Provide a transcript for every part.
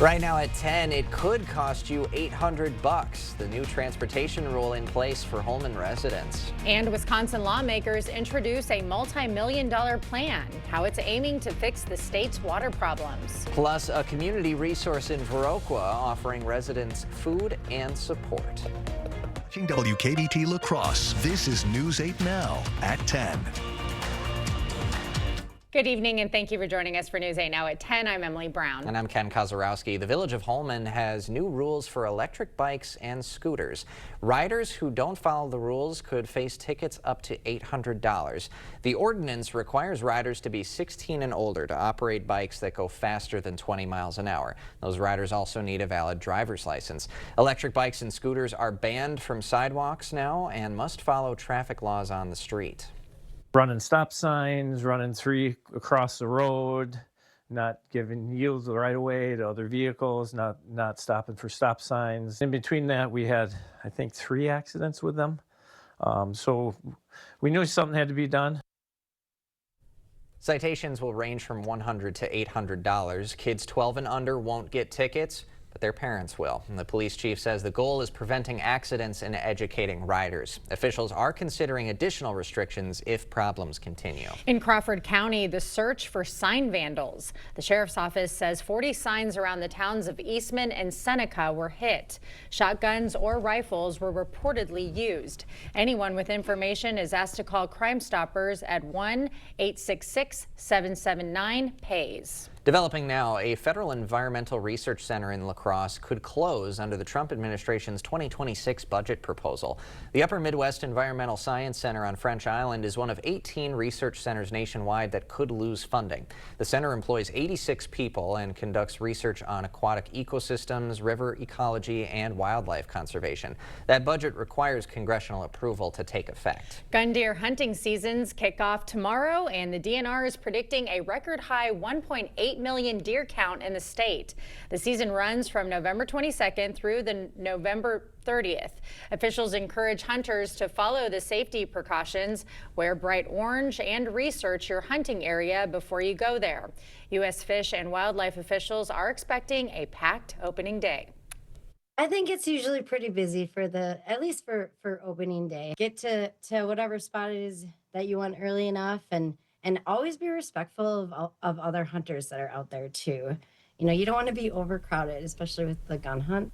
Right now at 10, it could cost you $800. The new transportation rule in place for Holmen residents. And Wisconsin lawmakers introduce a multi-million-dollar plan, how it's aiming to fix the state's water problems. Plus, a community resource in Viroqua offering residents food and support. Watching WKBT La Crosse, this is News 8 Now at 10. Good evening, and thank you for joining us for News 8 Now at 10. I'm Emily Brown. And I'm Ken Kozarowski. The Village of Holmen has new rules for electric bikes and scooters. Riders who don't follow the rules could face tickets up to $800. The ordinance requires riders to be 16 and older to operate bikes that go faster than 20 miles an hour. Those riders also need a valid driver's license. Electric bikes and scooters are banned from sidewalks now and must follow traffic laws on the street. Running stop signs, running three across the road, not giving yields right away to other vehicles, not stopping for stop signs. In between that, we had, I think, 3 accidents with them. So we knew something had to be done. Citations will range from $100 to $800. Kids 12 and under won't get tickets, but their parents will. And the police chief says the goal is preventing accidents and educating riders. Officials are considering additional restrictions if problems continue. In Crawford County, the search for sign vandals. The sheriff's office says 40 signs around the towns of Eastman and Seneca were hit. Shotguns or rifles were reportedly used. Anyone with information is asked to call Crime Stoppers at 1-866-779-PAYS. Developing now, a federal environmental research center in La Crosse could close under the Trump administration's 2026 budget proposal. The Upper Midwest Environmental Science Center on French Island is one of 18 research centers nationwide that could lose funding. The center employs 86 people and conducts research on aquatic ecosystems, river ecology, and wildlife conservation. That budget requires congressional approval to take effect. Gun deer hunting seasons kick off tomorrow, and the DNR is predicting a record high 1.8 million deer count in the state. The season runs from November 22nd through the November 30th. Officials encourage hunters to follow the safety precautions, wear bright orange, and research your hunting area before you go there. U.S. Fish and Wildlife officials are expecting a packed opening day. I think it's usually pretty busy for at least for opening day. Get to whatever spot it is that you want early enough, and always be respectful of other hunters that are out there too. You know, you don't want to be overcrowded, especially with the gun hunt.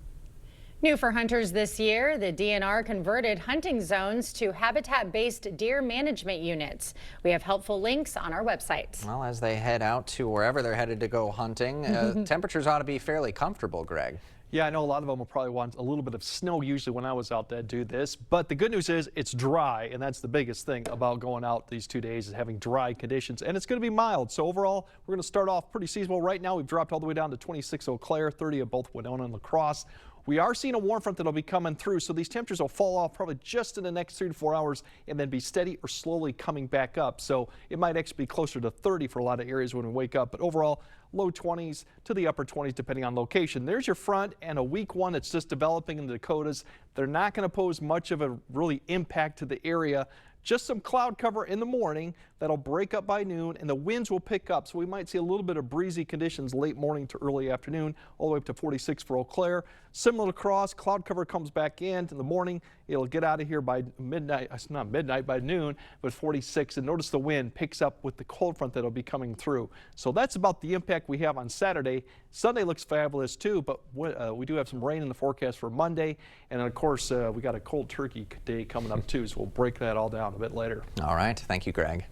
New for hunters this year, the DNR converted hunting zones to habitat-based deer management units. We have helpful links on our website. Well, as they head out to wherever they're headed to go hunting, temperatures ought to be fairly comfortable, Greg. Yeah, I know a lot of them will probably want a little bit of snow usually when I was out there to do this, but the good news is it's dry, and that's the biggest thing about going out these 2 days is having dry conditions, and it's going to be mild. So overall, we're going to start off pretty seasonable. Right now, we've dropped all the way down to 26 Eau Claire, 30 at both Winona and La Crosse. We are seeing a warm front that'll be coming through, so these temperatures will fall off probably just in the next 3 to 4 hours and then be steady or slowly coming back up. So it might actually be closer to 30 for a lot of areas when we wake up, but overall, low 20s to the upper 20s depending on location. There's your front and a weak one that's just developing in the Dakotas. They're not going to pose much of a really impact to the area. Just some cloud cover in the morning that'll break up by noon, and the winds will pick up. So we might see a little bit of breezy conditions late morning to early afternoon, all the way up to 46 for Eau Claire. Similar to Crosse, cloud cover comes back in the morning. It'll get out of here by midnight, not midnight, by noon, but 46. And notice the wind picks up with the cold front that'll be coming through. So that's about the impact we have on Saturday. Sunday looks fabulous too, but we do have some rain in the forecast for Monday. And of course, we got a cold turkey day coming up too, so we'll break that all down a bit later. All right. Thank you, Greg.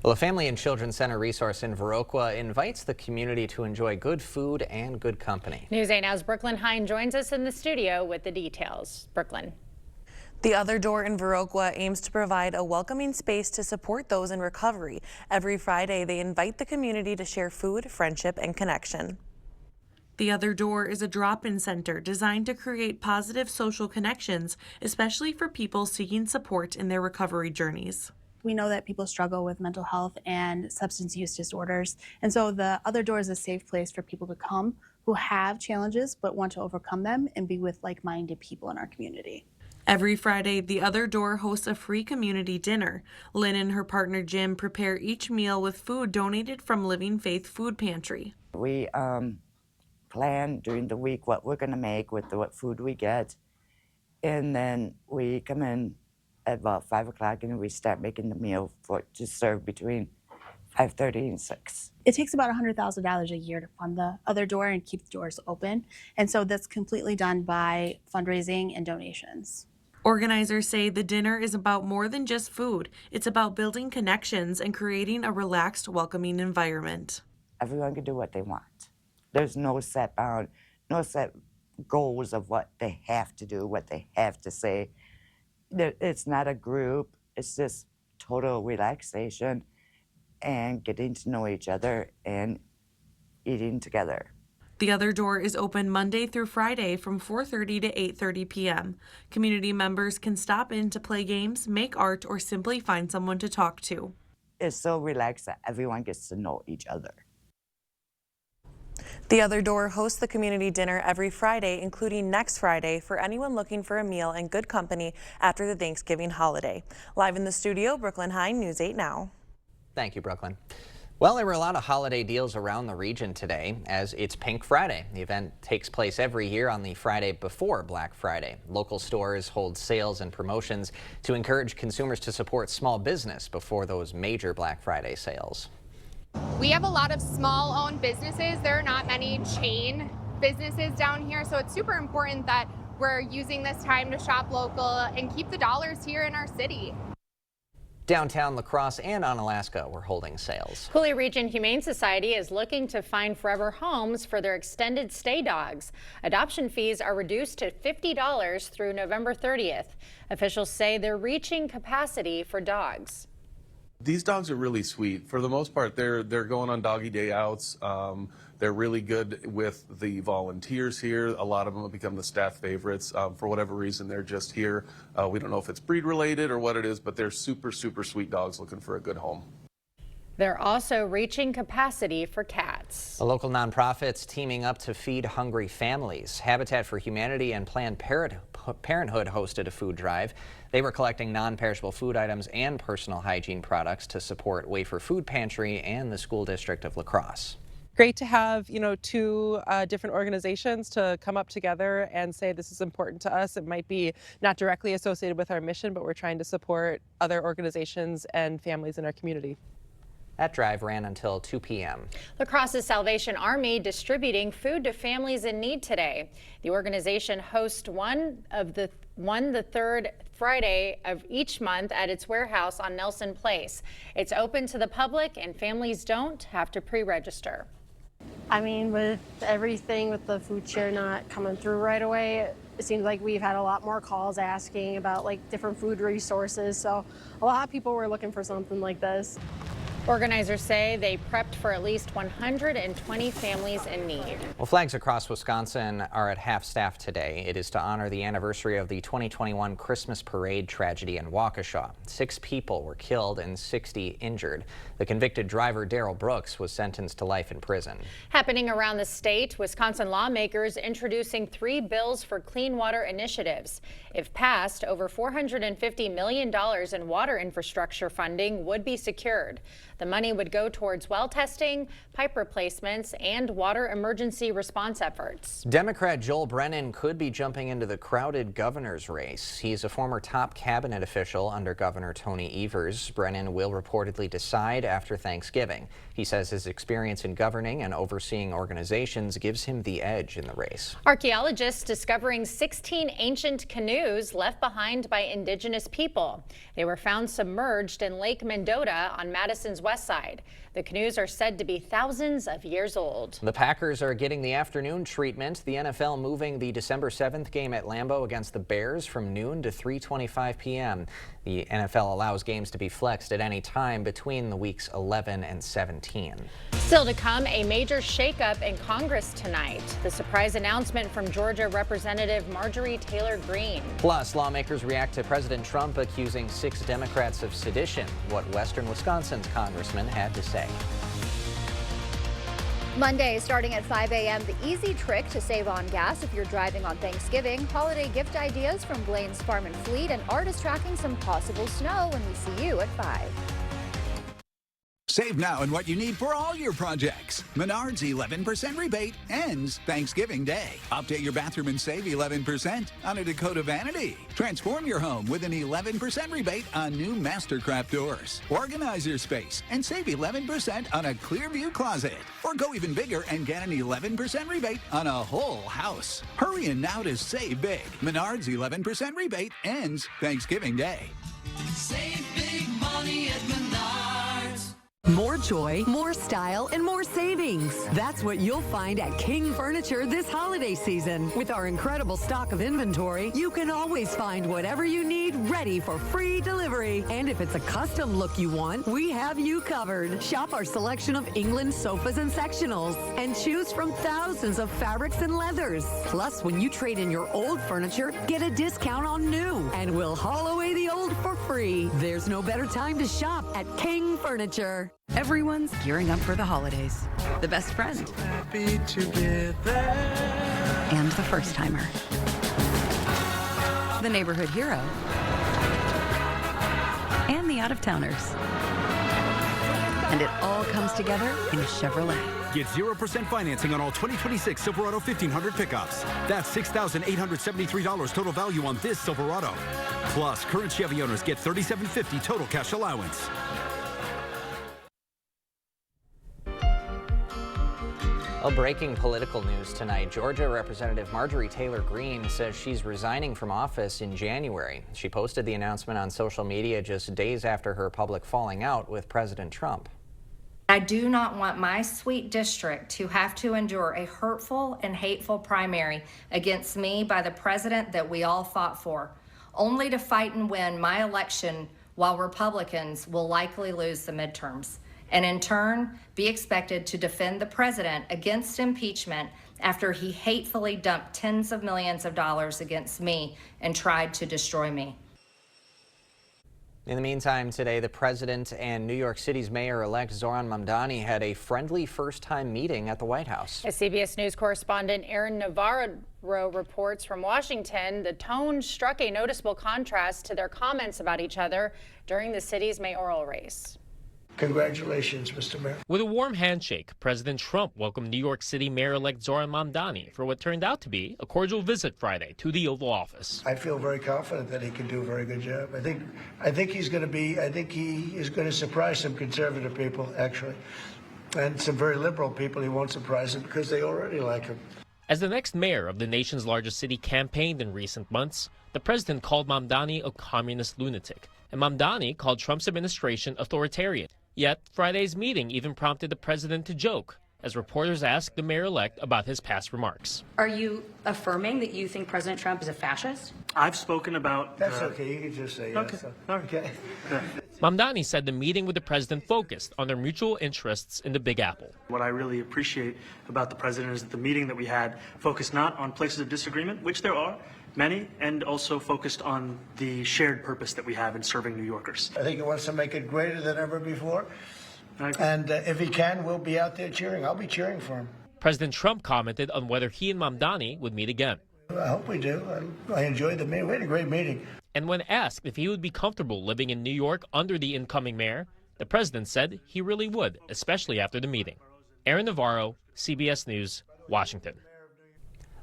Well, a Family and Children's Center resource in Viroqua invites the community to enjoy good food and good company. News 8 Now's Brooklyn Hine joins us in the studio with the details. Brooklyn. The Other Door in Viroqua aims to provide a welcoming space to support those in recovery. Every Friday, they invite the community to share food, friendship, and connection. The Other Door is a drop-in center designed to create positive social connections, especially for people seeking support in their recovery journeys. We know that people struggle with mental health and substance use disorders, and so the Other Door is a safe place for people to come who have challenges but want to overcome them and be with like-minded people in our community. Every Friday, The Other Door hosts a free community dinner. Lynn and her partner Jim prepare each meal with food donated from Living Faith Food Pantry. We plan during the week what we're going to make with what food we get. And then we come in at about 5 o'clock and we start making the meal to serve between 5:30 and 6. It takes about $100,000 a year to fund the other door and keep the doors open. And so that's completely done by fundraising and donations. Organizers say the dinner is about more than just food. It's about building connections and creating a relaxed, welcoming environment. Everyone can do what they want. There's no set goals of what they have to do, what they have to say. It's not a group. It's just total relaxation and getting to know each other and eating together. The other door is open Monday through Friday from 4:30 to 8:30 p.m. Community members can stop in to play games, make art, or simply find someone to talk to. It's so relaxed that everyone gets to know each other. The Other Door hosts the community dinner every Friday, including next Friday, for anyone looking for a meal and good company after the Thanksgiving holiday. Live in the studio, Brooklyn Hine, News 8 Now. Thank you, Brooklyn. Well, there were a lot of holiday deals around the region today as it's Pink Friday. The event takes place every year on the Friday before Black Friday. Local stores hold sales and promotions to encourage consumers to support small business before those major Black Friday sales. We have a lot of small-owned businesses. There are not many chain businesses down here, so it's super important that we're using this time to shop local and keep the dollars here in our city. Downtown La Crosse and Onalaska were holding sales. Coulee Region Humane Society is looking to find forever homes for their extended stay dogs. Adoption fees are reduced to $50 through November 30th. Officials say they're reaching capacity for dogs. These dogs are really sweet. For the most part, they're going on doggy day outs. They're really good with the volunteers here. A lot of them have become the staff favorites. For whatever reason, they're just here. We don't know if it's breed related or what it is, but they're super, super sweet dogs looking for a good home. They're also reaching capacity for cats. A local nonprofit's teaming up to feed hungry families. Habitat for Humanity and Planned Parenthood hosted a food drive. They were collecting non-perishable food items and personal hygiene products to support Wafer Food Pantry and the school district of La Crosse. Great to have, two different organizations to come up together and say this is important to us. It might be not directly associated with our mission, but we're trying to support other organizations and families in our community. That drive ran until 2 p.m. La Crosse's Salvation Army distributing food to families in need today. The organization hosts the third Friday of each month at its warehouse on Nelson Place. It's open to the public and families don't have to pre-register. I mean, with everything with the food share not coming through right away, it seems like we've had a lot more calls asking about different food resources. So a lot of people were looking for something like this. Organizers say they prepped for at least 120 families in need. Well, flags across Wisconsin are at half-staff today. It is to honor the anniversary of the 2021 Christmas parade tragedy in Waukesha. 6 people were killed and 60 injured. The convicted driver, Daryl Brooks, was sentenced to life in prison. Happening around the state, Wisconsin lawmakers introducing 3 bills for clean water initiatives. If passed, over $450 million in water infrastructure funding would be secured. The money would go towards well testing, pipe replacements, and water emergency response efforts. Democrat Joel Brennan could be jumping into the crowded governor's race. He's a former top cabinet official under Governor Tony Evers. Brennan will reportedly decide after Thanksgiving. He says his experience in governing and overseeing organizations gives him the edge in the race. Archaeologists discovering 16 ancient canoes left behind by indigenous people. They were found submerged in Lake Mendota on Madison's west side. The canoes are said to be thousands of years old. The Packers are getting the afternoon treatment. The NFL moving the December 7th game at Lambeau against the Bears from noon to 3:25 p.m. The NFL allows games to be flexed at any time between the weeks 11 and 17. Still to come, a major shakeup in Congress tonight. The surprise announcement from Georgia Representative Marjorie Taylor Greene. Plus, lawmakers react to President Trump accusing 6 Democrats of sedition. What Western Wisconsin's congressman had to say. Monday, starting at 5 a.m., the easy trick to save on gas if you're driving on Thanksgiving. Holiday gift ideas from Blaine's Farm and Fleet, and Art is tracking some possible snow when we see you at 5. Save now on what you need for all your projects. Menards 11% rebate ends Thanksgiving Day. Update your bathroom and save 11% on a Dakota vanity. Transform your home with an 11% rebate on new Mastercraft doors. Organize your space and save 11% on a Clearview closet. Or go even bigger and get an 11% rebate on a whole house. Hurry in now to save big. Menards 11% rebate ends Thanksgiving Day. Save big money at Menards. More joy, more style, and more savings. That's what you'll find at King Furniture this holiday season. With our incredible stock of inventory, you can always find whatever you need ready for free delivery. And if it's a custom look you want, we have you covered. Shop our selection of England sofas and sectionals and choose from thousands of fabrics and leathers. Plus, when you trade in your old furniture, get a discount on new. And we'll haul away the old for free. There's no better time to shop at King Furniture. Everyone's gearing up for the holidays. The best friend. Happy together. And the first timer. The neighborhood hero. And the out-of-towners. And it all comes together in Chevrolet. Get 0% financing on all 2026 Silverado 1500 pickups. That's $6,873 total value on this Silverado. Plus, current Chevy owners get $3,750 total cash allowance. Well, breaking political news tonight. Georgia Representative Marjorie Taylor Greene says she's resigning from office in January. She posted the announcement on social media just days after her public falling out with President Trump. I do not want my sweet district to have to endure a hurtful and hateful primary against me by the president that we all fought for, only to fight and win my election while Republicans will likely lose the midterms, and in turn be expected to defend the president against impeachment after he hatefully dumped tens of millions of dollars against me and tried to destroy me. In the meantime, today, the president and New York City's mayor-elect Zohran Mamdani had a friendly first-time meeting at the White House. As CBS News correspondent Aaron Navarro reports from Washington, the tone struck a noticeable contrast to their comments about each other during the city's mayoral race. Congratulations, Mr. Mayor. With a warm handshake, President Trump welcomed New York City Mayor-elect Zohran Mamdani for what turned out to be a cordial visit Friday to the Oval Office. I feel very confident that he can do a very good job. I think he is going to surprise some conservative people, actually, and some very liberal people. He won't surprise them because they already like him. As the next mayor of the nation's largest city campaigned in recent months, the president called Mamdani a communist lunatic, and Mamdani called Trump's administration authoritarian. Yet, Friday's meeting even prompted the president to joke as reporters asked the mayor-elect about his past remarks. Are you affirming that you think President Trump is a fascist? I've spoken about... That's okay. You can just say yes. Okay. Mamdani said the meeting with the president focused on their mutual interests in the Big Apple. What I really appreciate about the president is that the meeting that we had focused not on places of disagreement, which there are many, and also focused on the shared purpose that we have in serving New Yorkers. I think he wants to make it greater than ever before. And if he can, we'll be out there cheering. I'll be cheering for him. President Trump commented on whether he and Mamdani would meet again. I hope we do. I enjoyed the meeting. We had a great meeting. And when asked if he would be comfortable living in New York under the incoming mayor, the president said he really would, especially after the meeting. Aaron Navarro, CBS News, Washington.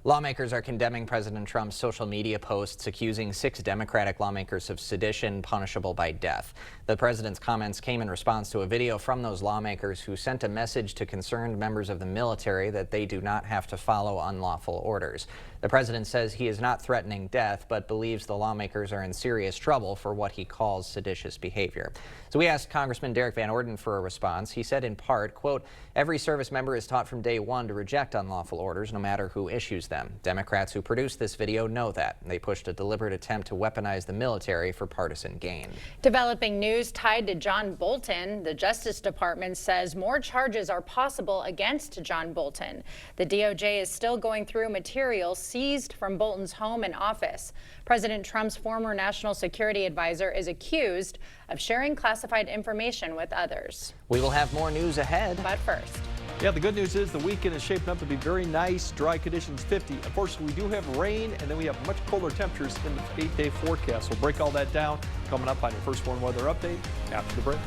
Lawmakers are condemning President Trump's social media posts accusing 6 Democratic lawmakers of sedition punishable by death. The president's comments came in response to a video from those lawmakers who sent a message to concerned members of the military that they do not have to follow unlawful orders. The president says he is not threatening death, but believes the lawmakers are in serious trouble for what he calls seditious behavior. So we asked Congressman Derek Van Orden for a response. He said in part, quote, "Every service member is taught from day one to reject unlawful orders, no matter who issues them. Democrats who produced this video know that. They pushed a deliberate attempt to weaponize the military for partisan gain." Developing news tied to John Bolton. The Justice Department says more charges are possible against John Bolton. The DOJ is still going through material seized from Bolton's home and office. President Trump's former national security advisor is accused of sharing classified information with others. We will have more news ahead. But first. Yeah, the good news is the weekend is shaping up to be very nice, dry conditions, 50. Unfortunately, we do have rain, and then we have much colder temperatures in the 8-day forecast. We'll break all that down coming up on your First Warn Weather Update after the break.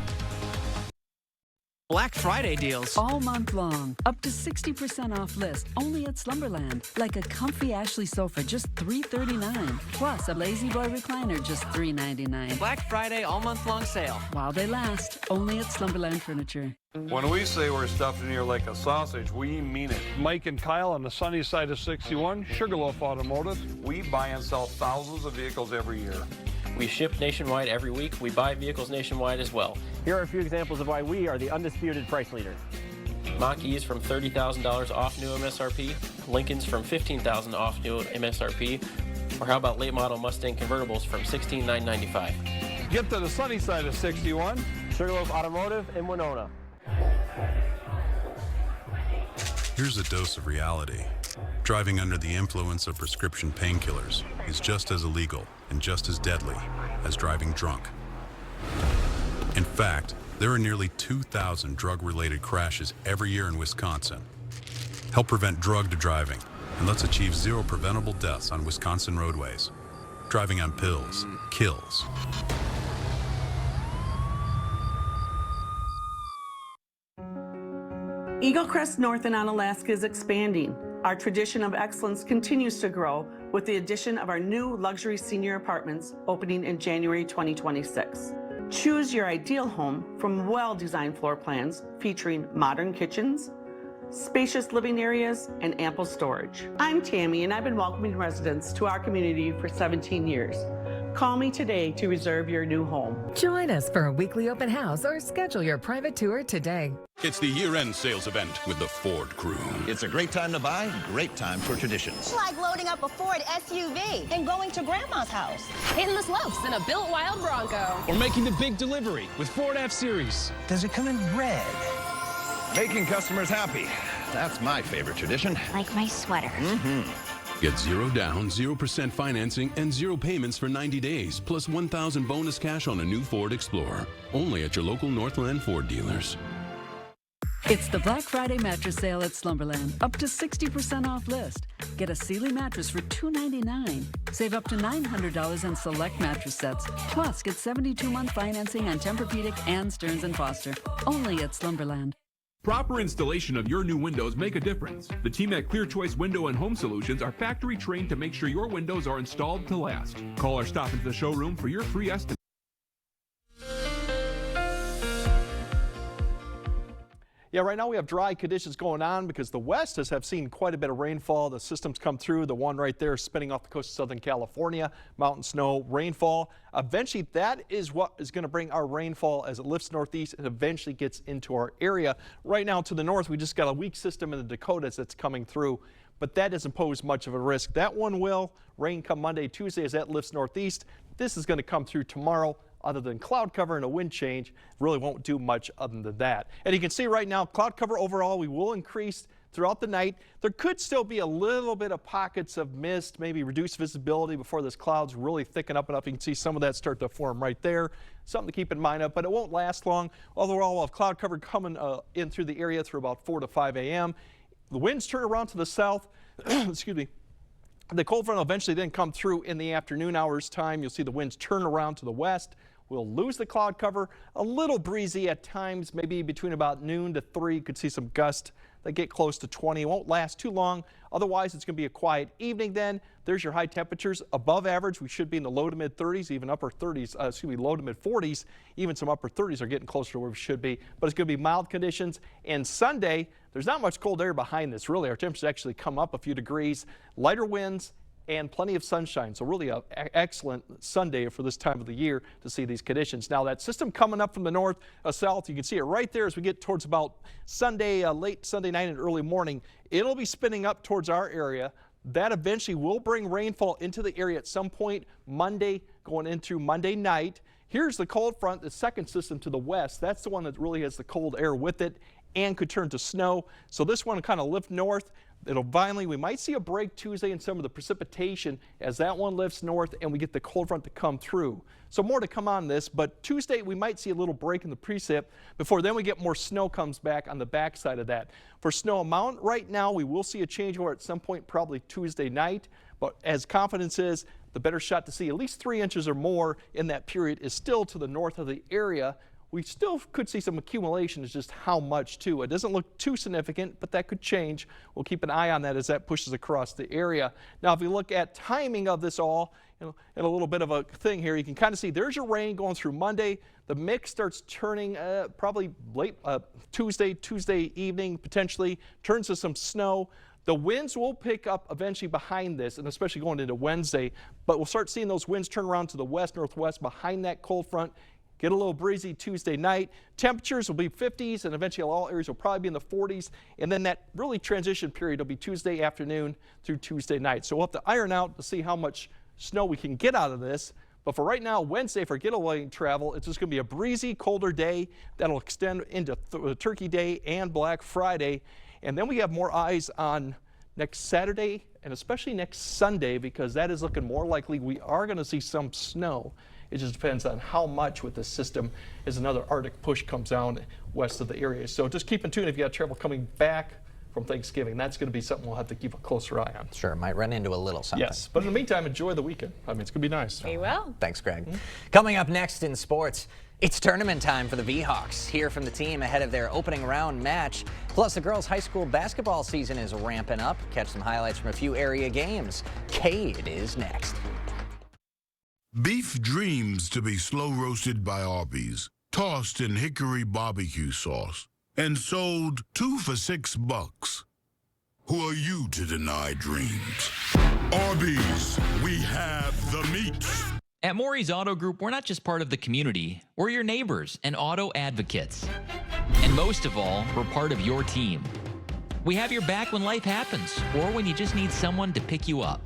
Black Friday deals. All month long, up to 60% off list, only at Slumberland. Like a comfy Ashley sofa, just $339. Plus a Lazy Boy recliner, just $399. Black Friday all month long sale. While they last, only at Slumberland Furniture. When we say we're stuffed in here like a sausage, we mean it. Mike and Kyle on the sunny side of 61, Sugarloaf Automotive. We buy and sell thousands of vehicles every year. We ship nationwide every week. We buy vehicles nationwide as well. Here are a few examples of why we are the undisputed price leader. Mach-E's from $30,000 off new MSRP. Lincoln's from $15,000 off new MSRP. Or how about late model Mustang convertibles from $16,995. Get to the sunny side of 61. Sugarloaf Automotive in Winona. Here's a dose of reality. Driving under the influence of prescription painkillers is just as illegal and just as deadly as driving drunk. In fact, there are nearly 2,000 drug-related crashes every year in Wisconsin. Help prevent drug driving, and let's achieve 0 preventable deaths on Wisconsin roadways. Driving on pills kills. Eagle Crest North and Onalaska is expanding. Our tradition of excellence continues to grow with the addition of our new luxury senior apartments opening in January 2026. Choose your ideal home from well-designed floor plans featuring modern kitchens, spacious living areas, and ample storage. I'm Tammy, and I've been welcoming residents to our community for 17 years. Call me today to reserve your new home. Join us for a weekly open house or schedule your private tour today. It's the year-end sales event with the Ford crew. It's a great time to buy, great time for traditions. It's like loading up a Ford SUV and going to Grandma's house. Hitting the slopes in a built wild Bronco. Or making the big delivery with Ford F-Series. Does it come in red? Making customers happy. That's my favorite tradition. Like my sweater. Get 0 down, 0% financing, and 0 payments for 90 days, plus $1,000 bonus cash on a new Ford Explorer. Only at your local Northland Ford dealers. It's the Black Friday mattress sale at Slumberland. Up to 60% off list. Get a Sealy mattress for $299. Save up to $900 on select mattress sets. Plus, get 72-month financing on Tempur-Pedic and Stearns & Foster. Only at Slumberland. Proper installation of your new windows make a difference. The team at Clear Choice Window and Home Solutions are factory trained to make sure your windows are installed to last. Call or stop into the showroom for your free estimate. Yeah, right now we have dry conditions going on because the west have seen quite a bit of rainfall. The systems come through. The one right there is spinning off the coast of Southern California. Mountain snow, rainfall. Eventually, that is what is going to bring our rainfall as it lifts northeast and eventually gets into our area. Right now to the north, we just got a weak system in the Dakotas that's coming through, but that doesn't pose much of a risk. That one will rain come Monday, Tuesday as that lifts northeast. This is going to come through tomorrow. Other than cloud cover and a wind change, really won't do much other than that. And you can see right now, cloud cover overall, we will increase throughout the night. There could still be a little bit of pockets of mist, maybe reduced visibility before this clouds really thicken up enough. You can see some of that start to form right there. Something to keep in mind, but it won't last long. Overall, we'll have cloud cover coming in through the area through about 4 to 5 a.m. The winds turn around to the south. Excuse me. The cold front will eventually then come through in the afternoon hours time. You'll see the winds turn around to the west. We'll lose the cloud cover, a little breezy at times, maybe between about noon to 3. You could see some gusts that get close to 20. It won't last too long. Otherwise, it's going to be a quiet evening then. There's your high temperatures above average. We should be in the low to mid 30s, even upper 30s, low to mid 40s. Even some upper 30s are getting closer to where we should be. But it's going to be mild conditions. And Sunday, there's not much cold air behind this, really. Our temperatures actually come up a few degrees. Lighter winds and plenty of sunshine. So really an excellent Sunday for this time of the year to see these conditions. Now that system coming up from the north, south, you can see it right there as we get towards about Sunday, late Sunday night and early morning. It'll be spinning up towards our area. That eventually will bring rainfall into the area at some point Monday, going into Monday night. Here's the cold front, the second system to the west. That's the one that really has the cold air with it and could turn to snow. So this one kind of lift north. It'll finally, we might see a break Tuesday in some of the precipitation as that one lifts north and we get the cold front to come through. So more to come on this, but Tuesday we might see a little break in the precip before then we get more snow comes back on the backside of that. For snow amount right now, we will see a change over at some point probably Tuesday night, but as confidence is, the better shot to see at least 3 inches or more in that period is still to the north of the area we still could see some accumulation. It's just how much too. It doesn't look too significant, but that could change. We'll keep an eye on that as that pushes across the area. Now, if we look at timing of this all, and a little bit of a thing here, you can kind of see there's your rain going through Monday. The mix starts turning probably late Tuesday evening, potentially turns to some snow. The winds will pick up eventually behind this, and especially going into Wednesday, but we'll start seeing those winds turn around to the west-northwest behind that cold front. Get a little breezy Tuesday night. Temperatures will be 50s, and eventually all areas will probably be in the 40s. And then that really transition period will be Tuesday afternoon through Tuesday night. So we'll have to iron out to see how much snow we can get out of this. But for right now, Wednesday for getaway travel, it's just going to be a breezy, colder day that'll extend into Turkey Day and Black Friday. And then we have more eyes on next Saturday and especially next Sunday, because that is looking more likely we are going to see some snow. It just depends on how much with this system as another Arctic push comes down west of the area. So just keep in tune if you got travel coming back from Thanksgiving. That's going to be something we'll have to keep a closer eye on. Sure, might run into a little something. Yes, but in the meantime, enjoy the weekend. I mean, it's going to be nice. We will. Thanks, Greg. Coming up next in sports, it's tournament time for the V-Hawks. Hear from the team ahead of their opening round match. Plus, the girls' high school basketball season is ramping up. Catch some highlights from a few area games. Cade is next. Beef dreams to be slow roasted by Arby's, tossed in hickory barbecue sauce, and sold 2 for $6. Who are you to deny dreams? Arby's, we have the meat. At Maury's Auto Group, we're not just part of the community, we're your neighbors and auto advocates. And most of all, we're part of your team. We have your back when life happens, or when you just need someone to pick you up.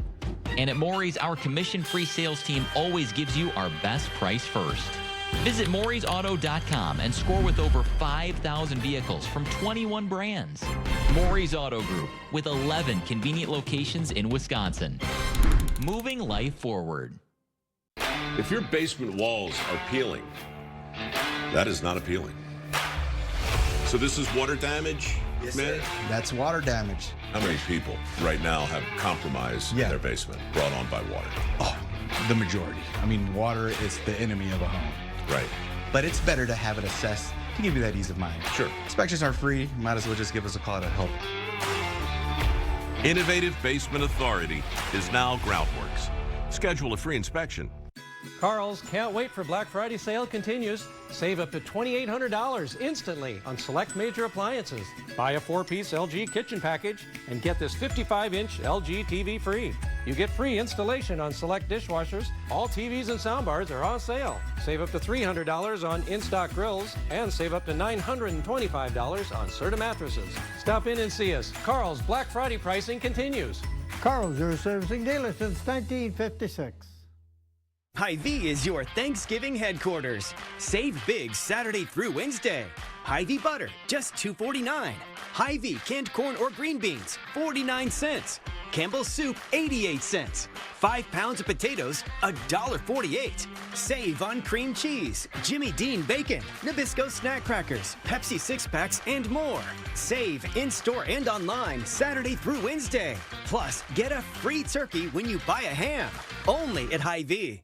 And at Maury's, our commission-free sales team always gives you our best price first. Visit Maury'sAuto.com and score with over 5,000 vehicles from 21 brands. Maury's Auto Group, with 11 convenient locations in Wisconsin. Moving life forward. If your basement walls are peeling, that is not appealing. So this is water damage, yes, man? Sir. That's water damage. How many people right now have compromise in their basement brought on by water? Oh, the majority. I mean, water is the enemy of a home. Right. But it's better to have it assessed to give you that ease of mind. Sure. Inspections are free. Might as well just give us a call to help. Innovative Basement Authority is now Groundworks. Schedule a free inspection. Carl's Can't Wait for Black Friday sale continues. Save up to $2,800 instantly on select major appliances. Buy a 4-piece LG kitchen package and get this 55-inch LG TV free. You get free installation on select dishwashers. All TVs and soundbars are on sale. Save up to $300 on in-stock grills and save up to $925 on Serta mattresses. Stop in and see us. Carl's Black Friday pricing continues. Carl's, your servicing dealer since 1956. Hy-Vee is your Thanksgiving headquarters. Save big Saturday through Wednesday. Hy-Vee butter, just $2.49. Hy-Vee canned corn or green beans, 49 cents. Campbell's soup, 88 cents. 5 pounds of potatoes, $1.48. Save on cream cheese, Jimmy Dean bacon, Nabisco snack crackers, Pepsi 6-packs, and more. Save in-store and online Saturday through Wednesday. Plus, get a free turkey when you buy a ham. Only at Hy-Vee.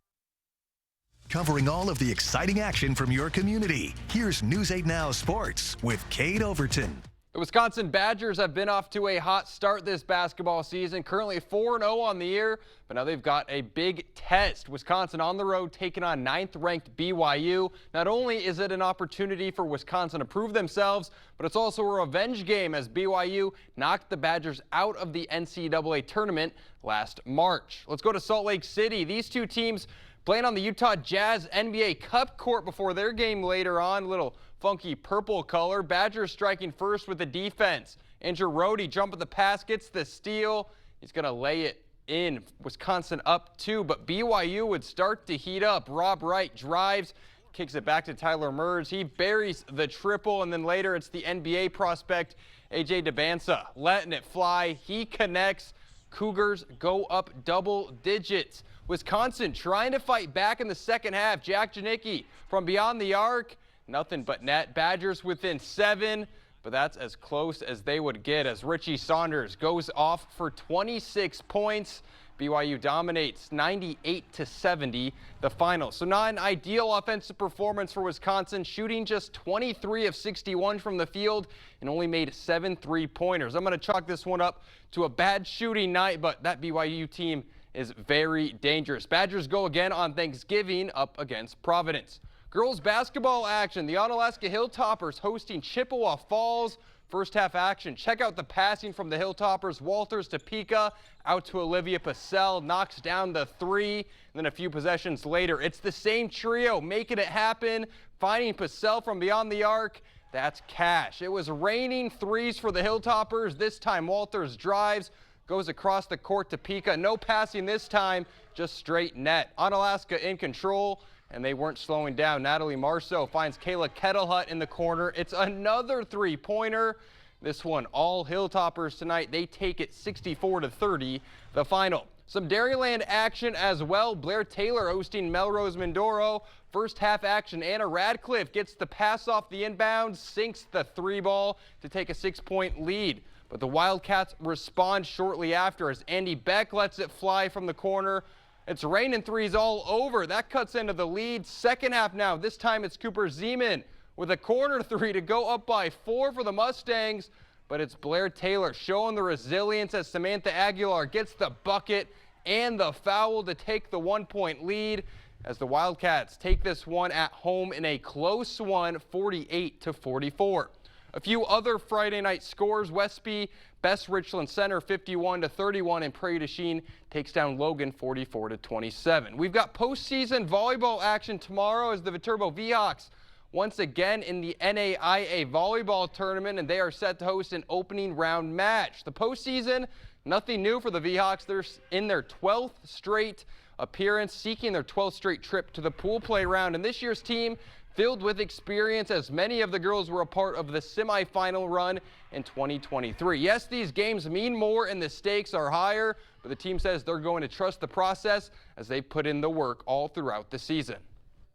Covering all of the exciting action from your community. Here's News 8 Now Sports with Cade Overton. The Wisconsin Badgers have been off to a hot start this basketball season, currently 4-0 on the year, but now they've got a big test. Wisconsin on the road taking on 9th-ranked BYU. Not only is it an opportunity for Wisconsin to prove themselves, but it's also a revenge game as BYU knocked the Badgers out of the NCAA tournament last March. Let's go to Salt Lake City. These two teams playing on the Utah Jazz NBA Cup court before their game later on. Little funky purple color. Badgers striking first with the defense. Andrew Rohde jumping the pass, gets the steal. He's going to lay it in. Wisconsin up 2, but BYU would start to heat up. Rob Wright drives, kicks it back to Tyler Merz. He buries the triple, and then later it's the NBA prospect A.J. Debinsa letting it fly. He connects. Cougars go up double digits. Wisconsin trying to fight back in the second half. Jack Janicki from beyond the arc. Nothing but net. Badgers within 7, but that's as close as they would get as Richie Saunders goes off for 26 points. BYU dominates 98-70 the final. So not an ideal offensive performance for Wisconsin, shooting just 23 of 61 from the field and only made 7 3-pointers. I'm going to chalk this one up to a bad shooting night, but that BYU team is very dangerous. Badgers go again on Thanksgiving up against Providence. Girls basketball action. The Onalaska Hilltoppers hosting Chippewa Falls. First half action. Check out the passing from the Hilltoppers. Walters to Pika, out to Olivia Pacell, knocks down the three. And then a few possessions later, it's the same trio making it happen, finding Pacell from beyond the arc. That's cash. It was raining threes for the Hilltoppers. This time Walters drives, goes across the court to Pika. No passing this time, just straight net. Onalaska in control, and they weren't slowing down. Natalie Marceau finds Kayla Kettlehut in the corner. It's another three-pointer. This one all Hilltoppers tonight. They take it 64-30, the final. Some Dairyland action as well. Blair Taylor hosting Melrose Mindoro. First half action. Anna Radcliffe gets the pass off the inbound, sinks the three ball to take a 6-point lead. But the Wildcats respond shortly after as Andy Beck lets it fly from the corner. It's raining threes all over. That cuts into the lead. Second half now. This time it's Cooper Zeman with a corner three to go up by 4 for the Mustangs. But it's Blair Taylor showing the resilience as Samantha Aguilar gets the bucket and the foul to take the 1-point lead as the Wildcats take this one at home in a close one, 48-44. A few other Friday night scores. Westby bests Richland Center 51-31, and Prairie du Chien takes down Logan 44-27. We've got postseason volleyball action tomorrow as the Viterbo Vihawks once again in the NAIA volleyball tournament, and they are set to host an opening round match. The postseason, nothing new for the Vihawks. They're in their 12th straight appearance, seeking their 12th straight trip to the pool play round, and this year's team filled with experience as many of the girls were a part of the semifinal run in 2023. Yes, these games mean more and the stakes are higher, but the team says they're going to trust the process as they put in the work all throughout the season.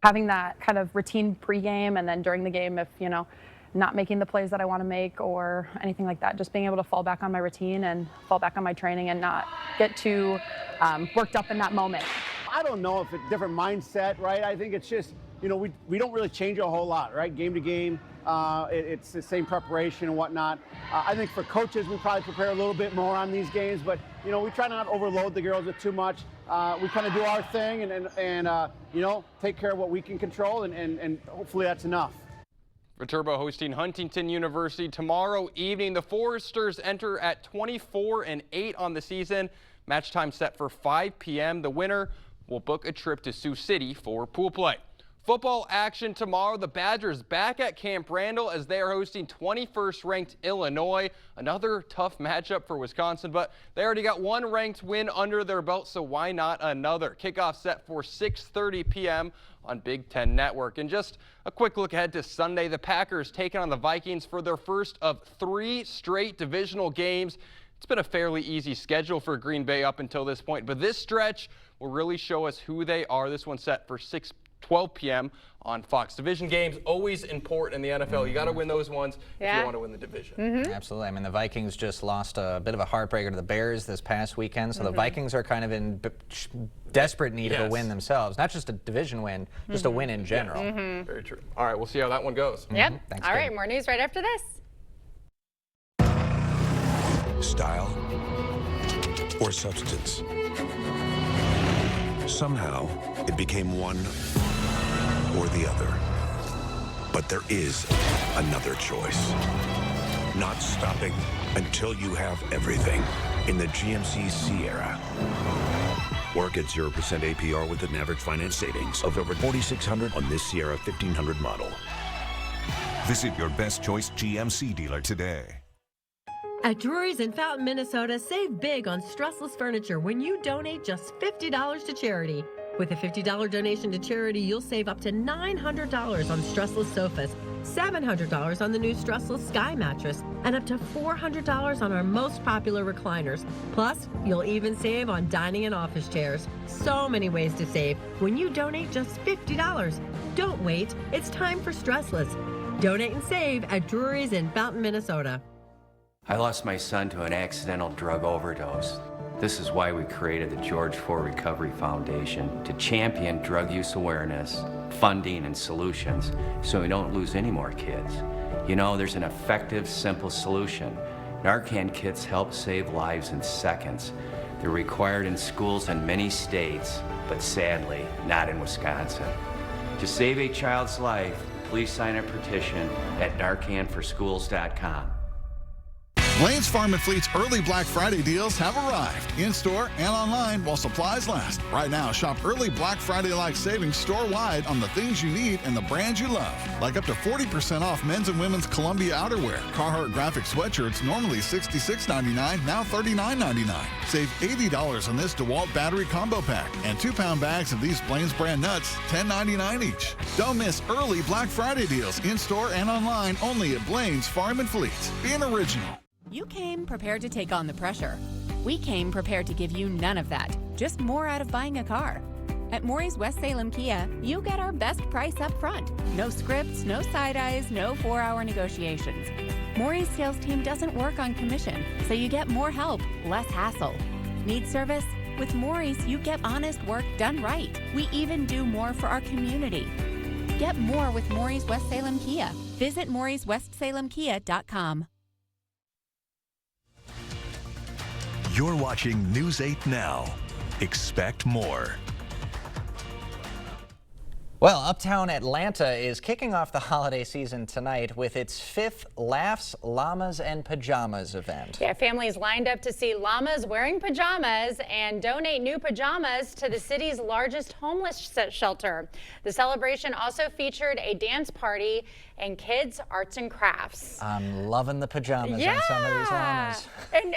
Having that kind of routine pregame and then during the game, if, not making the plays that I want to make or anything like that, just being able to fall back on my routine and fall back on my training and not get too worked up in that moment. I don't know if it's a different mindset, right? I think it's just, we don't really change a whole lot, right? Game to game, it's the same preparation and whatnot. I think for coaches, we probably prepare a little bit more on these games, but, we try not to overload the girls with too much. We kind of do our thing and take care of what we can control, and hopefully that's enough. Viterbo hosting Huntington University tomorrow evening. The Foresters enter at 24-8 on the season. Match time set for 5 p.m. The winner will book a trip to Sioux City for pool play. Football action tomorrow. The Badgers back at Camp Randall as they are hosting 21st ranked Illinois. Another tough matchup for Wisconsin, but they already got one ranked win under their belt, so why not another? Kickoff set for 6:30 p.m. on Big Ten Network. And just a quick look ahead to Sunday. The Packers taking on the Vikings for their first of 3 straight divisional games. It's been a fairly easy schedule for Green Bay up until this point, but this stretch will really show us who they are. This one's set for 12 p.m. on Fox. Division games, always important in the NFL. You got to win those ones if you want to win the division. Absolutely. I mean, the Vikings just lost a bit of a heartbreaker to the Bears this past weekend, so the Vikings are kind of in desperate need of a win themselves. Not just a division win, just a win in general. Very true. All right, we'll see how that one goes. Yep. Thanks, All Kate. right, more news right after this. Style or substance. Somehow, it became one or the other. But there is another choice. Not stopping until you have everything in the GMC Sierra. Or get 0% APR with an average finance savings of over $4,600 on this Sierra 1500 model. Visit your best choice GMC dealer today. At Drury's in Fountain, Minnesota, save big on stressless furniture when you donate just $50 to charity. With a $50 donation to charity, you'll save up to $900 on stressless sofas, $700 on the new stressless Sky mattress, and up to $400 on our most popular recliners. Plus, you'll even save on dining and office chairs. So many ways to save when you donate just $50. Don't wait. It's time for stressless. Donate and save at Drury's in Fountain, Minnesota. I lost my son to an accidental drug overdose. This is why we created the George Ford Recovery Foundation, to champion drug use awareness, funding, and solutions so we don't lose any more kids. You know, there's an effective, simple solution. Narcan kits help save lives in seconds. They're required in schools in many states, but sadly, not in Wisconsin. To save a child's life, please sign a petition at NarcanForSchools.com. Blaine's Farm and Fleet's early Black Friday deals have arrived in-store and online while supplies last. Right now, shop early Black Friday-like savings store-wide on the things you need and the brands you love. Like up to 40% off men's and women's Columbia outerwear. Carhartt graphic sweatshirts normally $66.99, now $39.99. Save $80 on this DeWalt battery combo pack. And 2-pound bags of these Blaine's brand nuts, $10.99 each. Don't miss early Black Friday deals in-store and online only at Blaine's Farm and Fleet. Be an original. You came prepared to take on the pressure. We came prepared to give you none of that, just more out of buying a car. At Maury's West Salem Kia, you get our best price up front. No scripts, no side eyes, no 4-hour negotiations. Maury's sales team doesn't work on commission, so you get more help, less hassle. Need service? With Maury's, you get honest work done right. We even do more for our community. Get more with Maury's West Salem Kia. Visit MaurysWestSalemKia.com. You're watching News 8 Now. Expect more. Well, Uptown Atlanta is kicking off the holiday season tonight with its 5th Laughs, Llamas, and Pajamas event. Yeah, families lined up to see llamas wearing pajamas and donate new pajamas to the city's largest homeless shelter. The celebration also featured a dance party and kids' arts and crafts. I'm loving the pajamas on some of these llamas.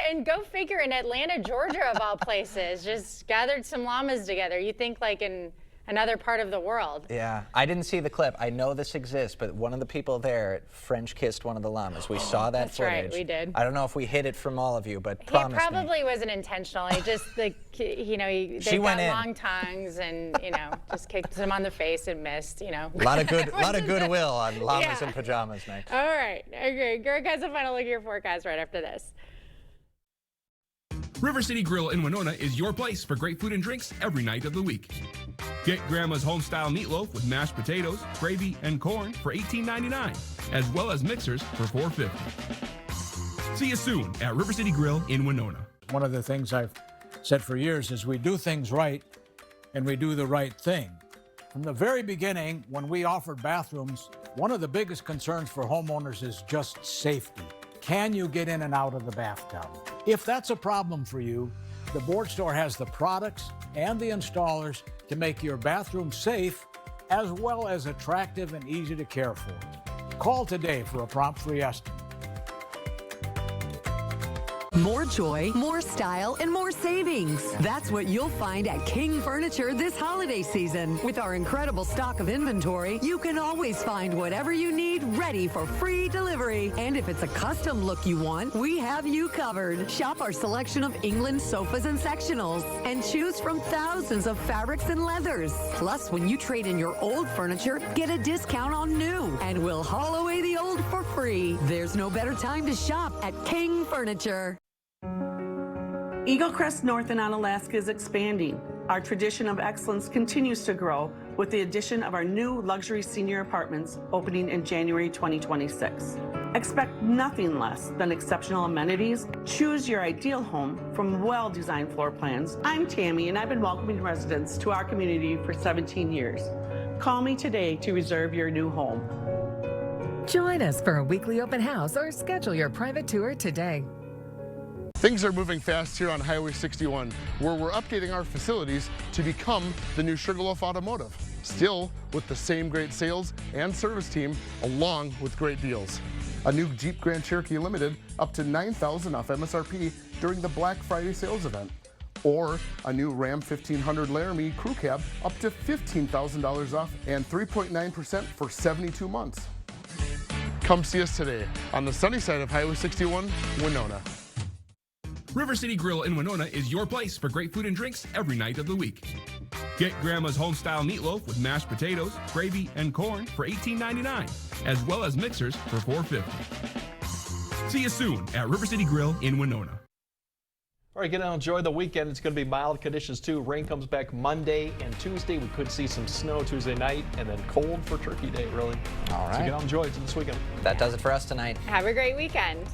And go figure, in Atlanta, Georgia, of all places, just gathered some llamas together. You think like in another part of the world. Yeah, I didn't see the clip. I know this exists, but one of the people there French kissed one of the llamas. We saw that That's footage. right, we did. I don't know if we hid it from all of you, but promise me. It probably wasn't intentional. He just, they've got long tongues and, just kicked him on the face and missed, A lot of goodwill on llamas and pajamas next. All right, okay. Greg has a final look at your forecast right after this. River City Grill in Winona is your place for great food and drinks every night of the week. Get Grandma's home-style meatloaf with mashed potatoes, gravy, and corn for $18.99, as well as mixers for $4.50. See you soon at River City Grill in Winona. One of the things I've said for years is we do things right and we do the right thing. From the very beginning, when we offered bathrooms, one of the biggest concerns for homeowners is just safety. Can you get in and out of the bathtub? If that's a problem for you, the Board Store has the products and the installers to make your bathroom safe as well as attractive and easy to care for. Call today for a prompt free estimate. More joy, more style, and more savings. That's what you'll find at King Furniture this holiday season. With our incredible stock of inventory, you can always find whatever you need ready for free delivery. And if it's a custom look you want, we have you covered. Shop our selection of England sofas and sectionals and choose from thousands of fabrics and leathers. Plus, when you trade in your old furniture, get a discount on new. And we'll haul away the old for free. There's no better time to shop at King Furniture. Eagle Crest North in Onalaska is expanding. Our tradition of excellence continues to grow with the addition of our new luxury senior apartments opening in January 2026. Expect nothing less than exceptional amenities. Choose your ideal home from well-designed floor plans. I'm Tammy, and I've been welcoming residents to our community for 17 years. Call me today to reserve your new home. Join us for a weekly open house or schedule your private tour today. Things are moving fast here on Highway 61, where we're updating our facilities to become the new Sugarloaf Automotive, still with the same great sales and service team, along with great deals. A new Jeep Grand Cherokee Limited up to $9,000 off MSRP during the Black Friday sales event, or a new Ram 1500 Laramie Crew Cab up to $15,000 off and 3.9% for 72 months. Come see us today on the sunny side of Highway 61, Winona. River City Grill in Winona is your place for great food and drinks every night of the week. Get Grandma's Homestyle Meatloaf with mashed potatoes, gravy, and corn for $18.99, as well as mixers for $4.50. See you soon at River City Grill in Winona. All right, get out and enjoy the weekend. It's going to be mild conditions too. Rain comes back Monday and Tuesday. We could see some snow Tuesday night, and then cold for Turkey Day, really. All right. So get out and enjoy it this weekend. That does it for us tonight. Have a great weekend.